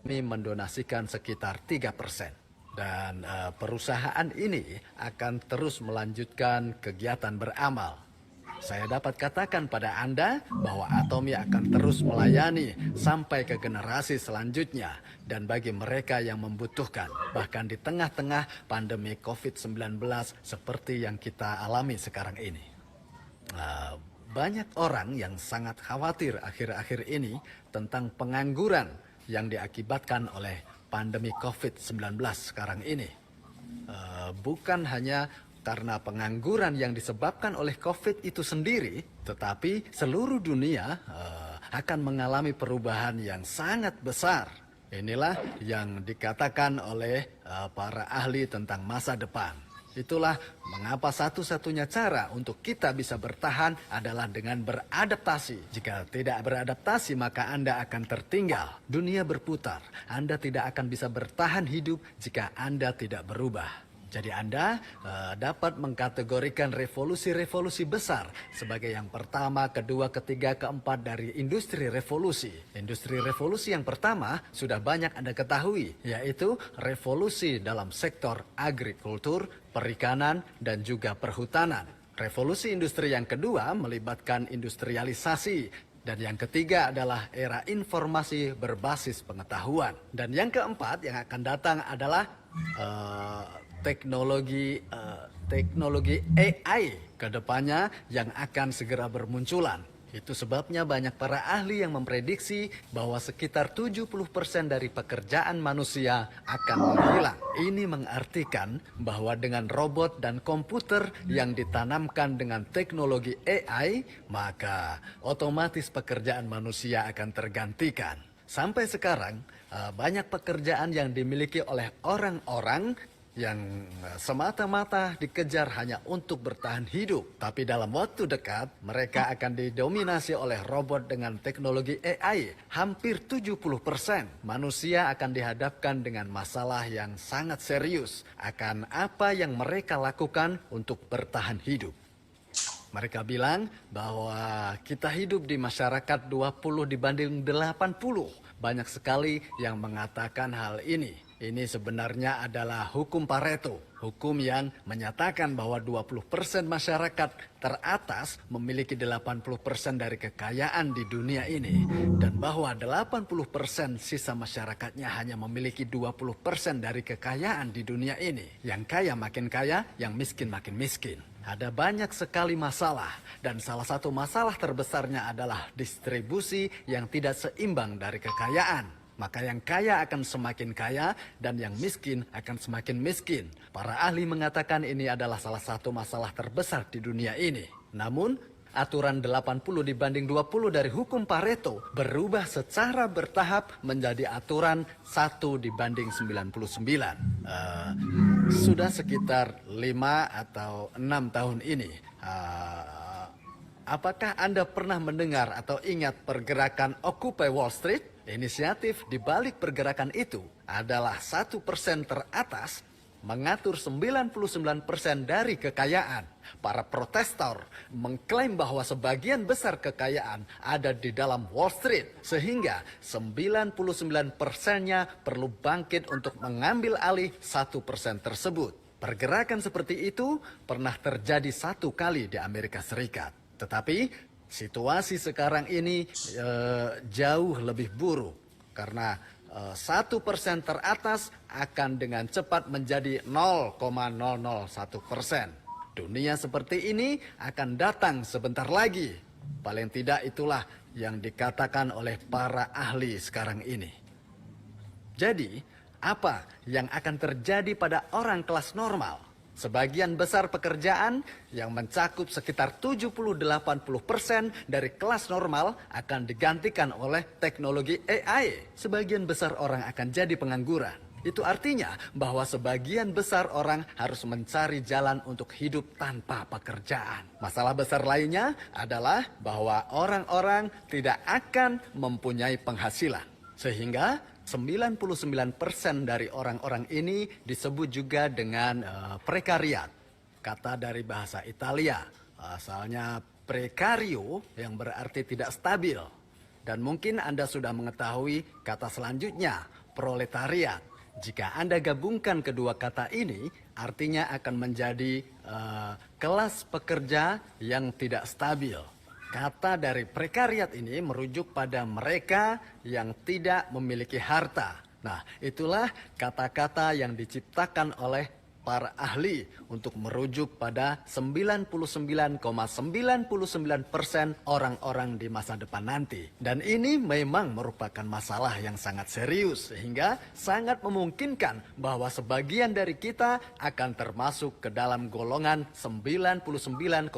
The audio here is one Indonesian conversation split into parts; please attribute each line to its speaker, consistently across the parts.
Speaker 1: mendonasikan sekitar 3%. Dan perusahaan ini akan terus melanjutkan kegiatan beramal. Saya dapat katakan pada Anda bahwa Atomi akan terus melayani sampai ke generasi selanjutnya dan bagi mereka yang membutuhkan, bahkan di tengah-tengah pandemi COVID-19 seperti yang kita alami sekarang ini. Banyak orang yang sangat khawatir akhir-akhir ini tentang pengangguran yang diakibatkan oleh pandemi COVID-19 sekarang ini. Bukan hanya karena pengangguran yang disebabkan oleh COVID itu sendiri, tetapi seluruh dunia akan mengalami perubahan yang sangat besar. Inilah yang dikatakan oleh para ahli tentang masa depan. Itulah mengapa satu-satunya cara untuk kita bisa bertahan adalah dengan beradaptasi. Jika tidak beradaptasi, maka Anda akan tertinggal. Dunia berputar. Anda tidak akan bisa bertahan hidup jika Anda tidak berubah. Jadi Anda dapat mengkategorikan revolusi-revolusi besar sebagai yang pertama, kedua, ketiga, keempat dari industri revolusi. Industri revolusi yang pertama sudah banyak Anda ketahui, yaitu revolusi dalam sektor agrikultur, perikanan, dan juga perhutanan. Revolusi industri yang kedua melibatkan industrialisasi. Dan yang ketiga adalah era informasi berbasis pengetahuan. Dan yang keempat yang akan datang adalah teknologi AI ke depannya yang akan segera bermunculan. Itu sebabnya banyak para ahli yang memprediksi bahwa sekitar 70% dari pekerjaan manusia akan menghilang. Ini mengartikan bahwa dengan robot dan komputer yang ditanamkan dengan teknologi AI, maka otomatis pekerjaan manusia akan tergantikan. Sampai sekarang, banyak pekerjaan yang dimiliki oleh orang-orang yang semata-mata dikejar hanya untuk bertahan hidup. Tapi dalam waktu dekat, mereka akan didominasi oleh robot dengan teknologi AI. Hampir 70% manusia akan dihadapkan dengan masalah yang sangat serius akan apa yang mereka lakukan untuk bertahan hidup. Mereka bilang bahwa kita hidup di masyarakat 20 dibanding 80. Banyak sekali yang mengatakan hal ini. Ini sebenarnya adalah hukum Pareto, hukum yang menyatakan bahwa 20% masyarakat teratas memiliki 80% dari kekayaan di dunia ini. Dan bahwa 80% sisa masyarakatnya hanya memiliki 20% dari kekayaan di dunia ini. Yang kaya makin kaya, yang miskin makin miskin. Ada banyak sekali masalah, dan salah satu masalah terbesarnya adalah distribusi yang tidak seimbang dari kekayaan. Maka yang kaya akan semakin kaya dan yang miskin akan semakin miskin. Para ahli mengatakan ini adalah salah satu masalah terbesar di dunia ini. Namun, aturan 80 dibanding 20 dari hukum Pareto berubah secara bertahap menjadi aturan 1 dibanding 99. Sudah sekitar 5 atau 6 tahun ini. Apakah Anda pernah mendengar atau ingat pergerakan Occupy Wall Street? Inisiatif di balik pergerakan itu adalah 1% teratas mengatur 99% dari kekayaan. Para protestor mengklaim bahwa sebagian besar kekayaan ada di dalam Wall Street. Sehingga 99%-nya perlu bangkit untuk mengambil alih 1% tersebut. Pergerakan seperti itu pernah terjadi 1 kali di Amerika Serikat. Tetapi situasi sekarang ini jauh lebih buruk karena 1% teratas akan dengan cepat menjadi 0,001%. Dunia seperti ini akan datang sebentar lagi. Paling tidak itulah yang dikatakan oleh para ahli sekarang ini. Jadi, apa yang akan terjadi pada orang kelas normal? Sebagian besar pekerjaan yang mencakup sekitar 70-80% dari kelas normal akan digantikan oleh teknologi AI. Sebagian besar orang akan jadi pengangguran. Itu artinya bahwa sebagian besar orang harus mencari jalan untuk hidup tanpa pekerjaan. Masalah besar lainnya adalah bahwa orang-orang tidak akan mempunyai penghasilan. Sehingga 99% dari orang-orang ini disebut juga dengan prekariat. Kata dari bahasa Italia, asalnya precario yang berarti tidak stabil. Dan mungkin Anda sudah mengetahui kata selanjutnya, proletariat. Jika Anda gabungkan kedua kata ini, artinya akan menjadi kelas pekerja yang tidak stabil. Kata dari prekariat ini merujuk pada mereka yang tidak memiliki harta. Nah, itulah kata-kata yang diciptakan oleh para ahli untuk merujuk pada 99,99% orang-orang di masa depan nanti. Dan ini memang merupakan masalah yang sangat serius sehingga sangat memungkinkan bahwa sebagian dari kita akan termasuk ke dalam golongan 99,99%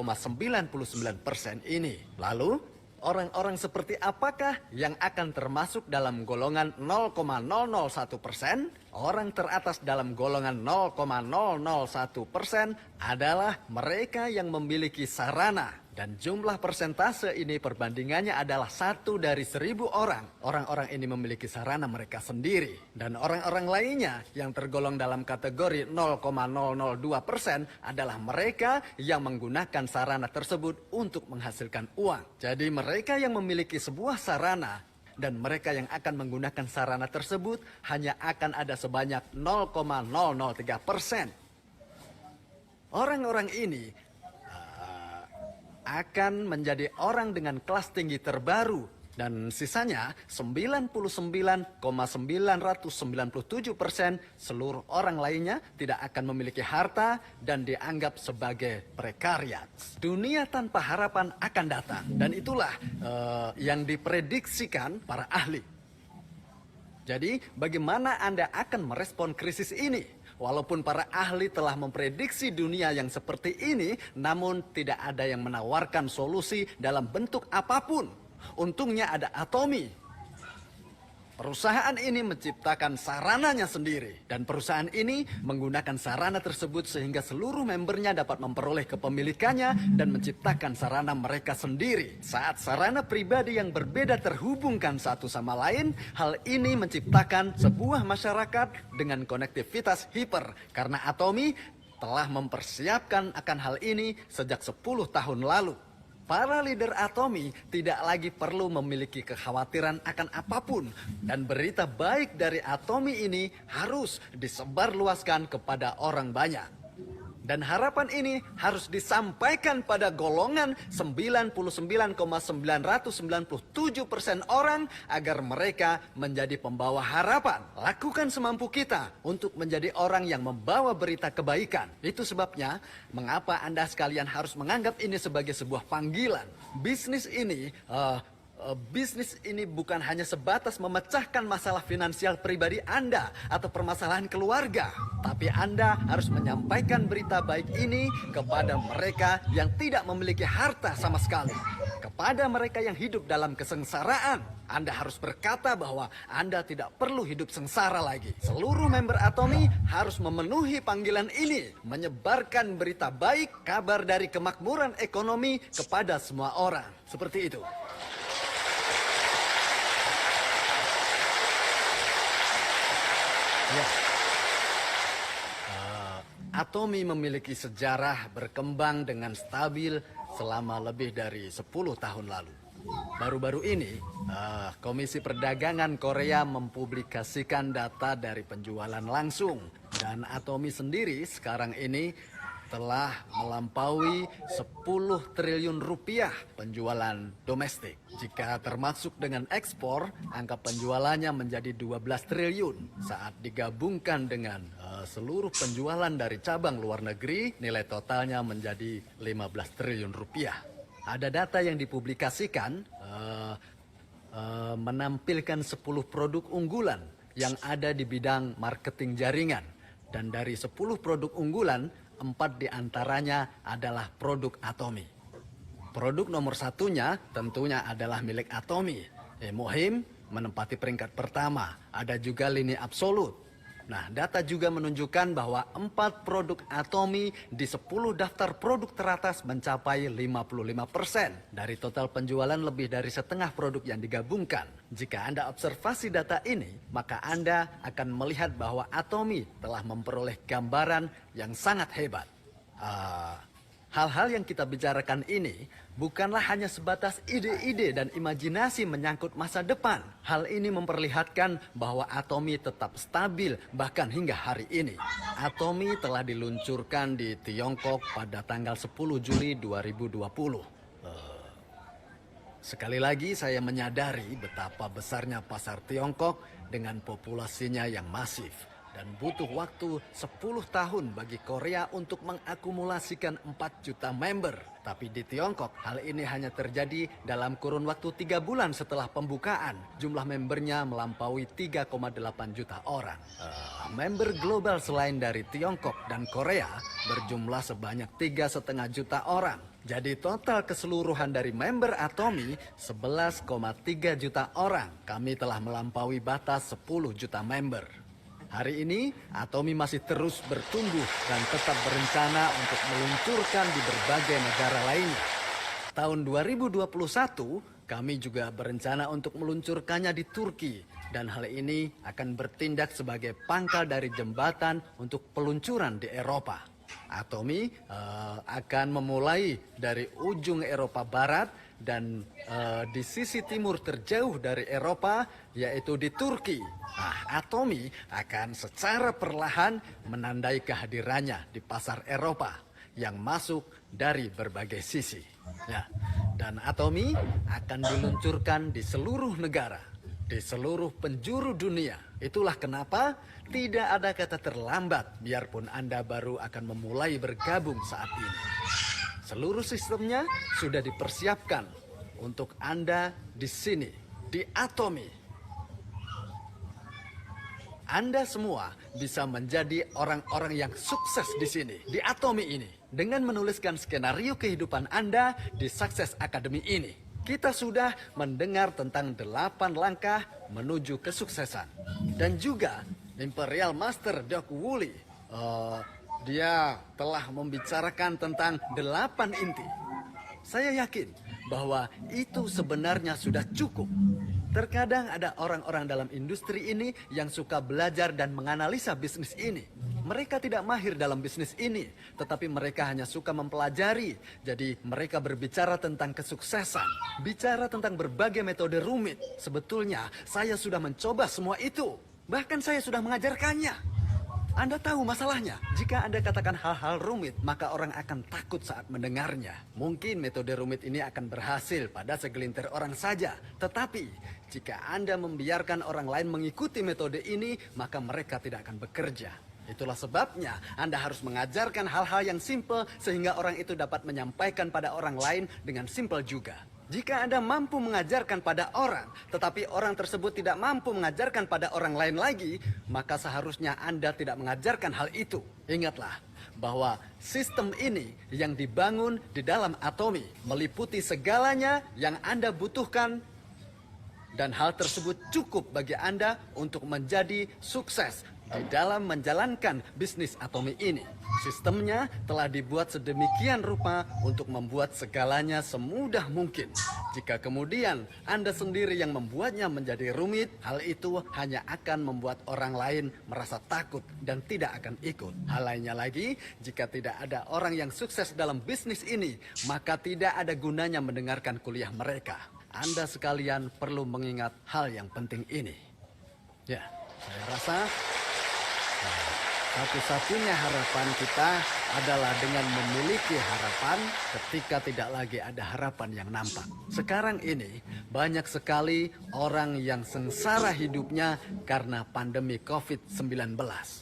Speaker 1: ini. Lalu, orang-orang seperti apakah yang akan termasuk dalam golongan 0,001%? Orang teratas dalam golongan 0,001% adalah mereka yang memiliki sarana. Dan jumlah persentase ini perbandingannya adalah 1 dari 1000 orang. Orang-orang ini memiliki sarana mereka sendiri. Dan orang-orang lainnya yang tergolong dalam kategori 0,002% adalah mereka yang menggunakan sarana tersebut untuk menghasilkan uang. Jadi mereka yang memiliki sebuah sarana dan mereka yang akan menggunakan sarana tersebut hanya akan ada sebanyak 0,003%. Orang-orang ini akan menjadi orang dengan kelas tinggi terbaru dan sisanya 99,997% seluruh orang lainnya tidak akan memiliki harta dan dianggap sebagai prekariat. Dunia tanpa harapan akan datang dan itulah yang diprediksikan para ahli. Jadi bagaimana Anda akan merespon krisis ini? Walaupun para ahli telah memprediksi dunia yang seperti ini, namun tidak ada yang menawarkan solusi dalam bentuk apapun. Untungnya ada Atomi. Perusahaan ini menciptakan sarananya sendiri. Dan perusahaan ini menggunakan sarana tersebut sehingga seluruh membernya dapat memperoleh kepemilikannya dan menciptakan sarana mereka sendiri. Saat sarana pribadi yang berbeda terhubungkan satu sama lain, hal ini menciptakan sebuah masyarakat dengan konektivitas hiper. Karena Atomi telah mempersiapkan akan hal ini sejak 10 tahun lalu. Para leader Atomi tidak lagi perlu memiliki kekhawatiran akan apapun. Dan berita baik dari Atomi ini harus disebarluaskan kepada orang banyak. Dan harapan ini harus disampaikan pada golongan 99,997% orang agar mereka menjadi pembawa harapan. Lakukan semampu kita untuk menjadi orang yang membawa berita kebaikan. Itu sebabnya mengapa Anda sekalian harus menganggap ini sebagai sebuah panggilan. Bisnis ini bukan hanya sebatas memecahkan masalah finansial pribadi Anda atau permasalahan keluarga. Tapi Anda harus menyampaikan berita baik ini kepada mereka yang tidak memiliki harta sama sekali. Kepada mereka yang hidup dalam kesengsaraan, Anda harus berkata bahwa Anda tidak perlu hidup sengsara lagi. Seluruh member Atomi harus memenuhi panggilan ini. Menyebarkan berita baik, kabar dari kemakmuran ekonomi kepada semua orang. Seperti itu. Ya. Atomi memiliki sejarah berkembang dengan stabil selama lebih dari 10 tahun lalu. Baru-baru ini, Komisi Perdagangan Korea mempublikasikan data dari penjualan langsung. Dan Atomi sendiri sekarang ini telah melampaui 10 triliun rupiah penjualan domestik. Jika termasuk dengan ekspor, angka penjualannya menjadi 12 triliun. Saat digabungkan dengan seluruh penjualan dari cabang luar negeri, nilai totalnya menjadi 15 triliun rupiah. Ada data yang dipublikasikan menampilkan 10 produk unggulan yang ada di bidang marketing jaringan. Dan dari 10 produk unggulan, 4 diantaranya adalah produk Atomi. Produk nomor satunya tentunya adalah milik Atomi. Mohim menempati peringkat pertama. Ada juga lini absolut. Nah, data juga menunjukkan bahwa 4 produk Atomi di 10 daftar produk teratas mencapai 55%. Dari total penjualan lebih dari setengah produk yang digabungkan. Jika Anda observasi data ini, maka Anda akan melihat bahwa Atomi telah memperoleh gambaran yang sangat hebat. Hal-hal yang kita bicarakan ini bukanlah hanya sebatas ide-ide dan imajinasi menyangkut masa depan. Hal ini memperlihatkan bahwa Atomy tetap stabil bahkan hingga hari ini. Atomy telah diluncurkan di Tiongkok pada tanggal 10 Juli 2020. Sekali lagi saya menyadari betapa besarnya pasar Tiongkok dengan populasinya yang masif. Dan butuh waktu 10 tahun bagi Korea untuk mengakumulasikan 4 juta member. Tapi di Tiongkok, hal ini hanya terjadi dalam kurun waktu 3 bulan setelah pembukaan. Jumlah membernya melampaui 3,8 juta orang. Member global selain dari Tiongkok dan Korea berjumlah sebanyak 3,5 juta orang. Jadi total keseluruhan dari member Atomy 11,3 juta orang. Kami telah melampaui batas 10 juta member. Hari ini, Atomy masih terus bertumbuh dan tetap berencana untuk meluncurkan di berbagai negara lainnya. Tahun 2021, kami juga berencana untuk meluncurkannya di Turki. Dan hal ini akan bertindak sebagai pangkal dari jembatan untuk peluncuran di Eropa. Atomy akan memulai dari ujung Eropa Barat dan di sisi timur terjauh dari Eropa, yaitu di Turki. Nah, Atomy akan secara perlahan menandai kehadirannya di pasar Eropa yang masuk dari berbagai sisi. Ya, dan Atomy akan diluncurkan di seluruh negara, di seluruh penjuru dunia. Itulah kenapa tidak ada kata terlambat biarpun Anda baru akan memulai bergabung saat ini. Seluruh sistemnya sudah dipersiapkan untuk Anda di sini, di Atomy. Anda semua bisa menjadi orang-orang yang sukses di sini, di Atomy ini. Dengan menuliskan skenario kehidupan Anda di Success Academy ini. Kita sudah mendengar tentang 8 langkah menuju kesuksesan. Dan juga Imperial Master Doc Woolley, dia telah membicarakan tentang 8 inti. Saya yakin bahwa itu sebenarnya sudah cukup. Terkadang ada orang-orang dalam industri ini yang suka belajar dan menganalisa bisnis ini. Mereka tidak mahir dalam bisnis ini, tetapi mereka hanya suka mempelajari. Jadi mereka berbicara tentang kesuksesan, bicara tentang berbagai metode rumit. Sebetulnya saya sudah mencoba semua itu. Bahkan saya sudah mengajarkannya. Anda tahu masalahnya, jika Anda katakan hal-hal rumit, maka orang akan takut saat mendengarnya. Mungkin metode rumit ini akan berhasil pada segelintir orang saja. Tetapi, jika Anda membiarkan orang lain mengikuti metode ini, maka mereka tidak akan bekerja. Itulah sebabnya Anda harus mengajarkan hal-hal yang simple sehingga orang itu dapat menyampaikan pada orang lain dengan simple juga. Jika Anda mampu mengajarkan pada orang, tetapi orang tersebut tidak mampu mengajarkan pada orang lain lagi, maka seharusnya Anda tidak mengajarkan hal itu. Ingatlah bahwa sistem ini yang dibangun di dalam Atomy meliputi segalanya yang Anda butuhkan, dan hal tersebut cukup bagi Anda untuk menjadi sukses di dalam menjalankan bisnis Atomy ini. Sistemnya telah dibuat sedemikian rupa untuk membuat segalanya semudah mungkin. Jika kemudian Anda sendiri yang membuatnya menjadi rumit, hal itu hanya akan membuat orang lain merasa takut dan tidak akan ikut. Hal lainnya lagi, jika tidak ada orang yang sukses dalam bisnis ini, maka tidak ada gunanya mendengarkan kuliah mereka. Anda sekalian perlu mengingat hal yang penting ini. Ya, saya rasa satu-satunya harapan kita adalah dengan memiliki harapan ketika tidak lagi ada harapan yang nampak. Sekarang ini banyak sekali orang yang sengsara hidupnya karena pandemi COVID-19.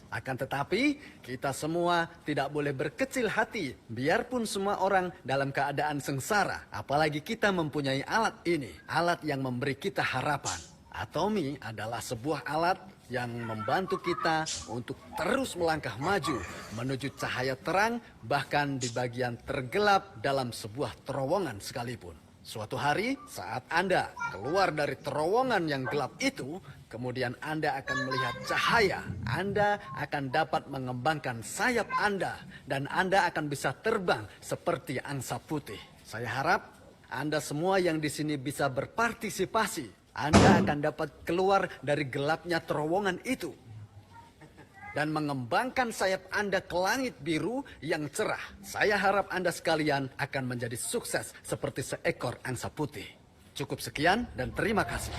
Speaker 1: Akan tetapi kita semua tidak boleh berkecil hati biarpun semua orang dalam keadaan sengsara. Apalagi kita mempunyai alat ini, alat yang memberi kita harapan. Atomy adalah sebuah alat yang membantu kita untuk terus melangkah maju menuju cahaya terang, bahkan di bagian tergelap dalam sebuah terowongan sekalipun. Suatu hari saat Anda keluar dari terowongan yang gelap itu, kemudian Anda akan melihat cahaya. Anda akan dapat mengembangkan sayap Anda dan Anda akan bisa terbang seperti angsa putih. Saya harap Anda semua yang di sini bisa berpartisipasi. Anda akan dapat keluar dari gelapnya terowongan itu. dan mengembangkan sayap Anda ke langit biru yang cerah. Saya harap Anda sekalian akan menjadi sukses seperti seekor angsa putih. Cukup sekian dan terima kasih.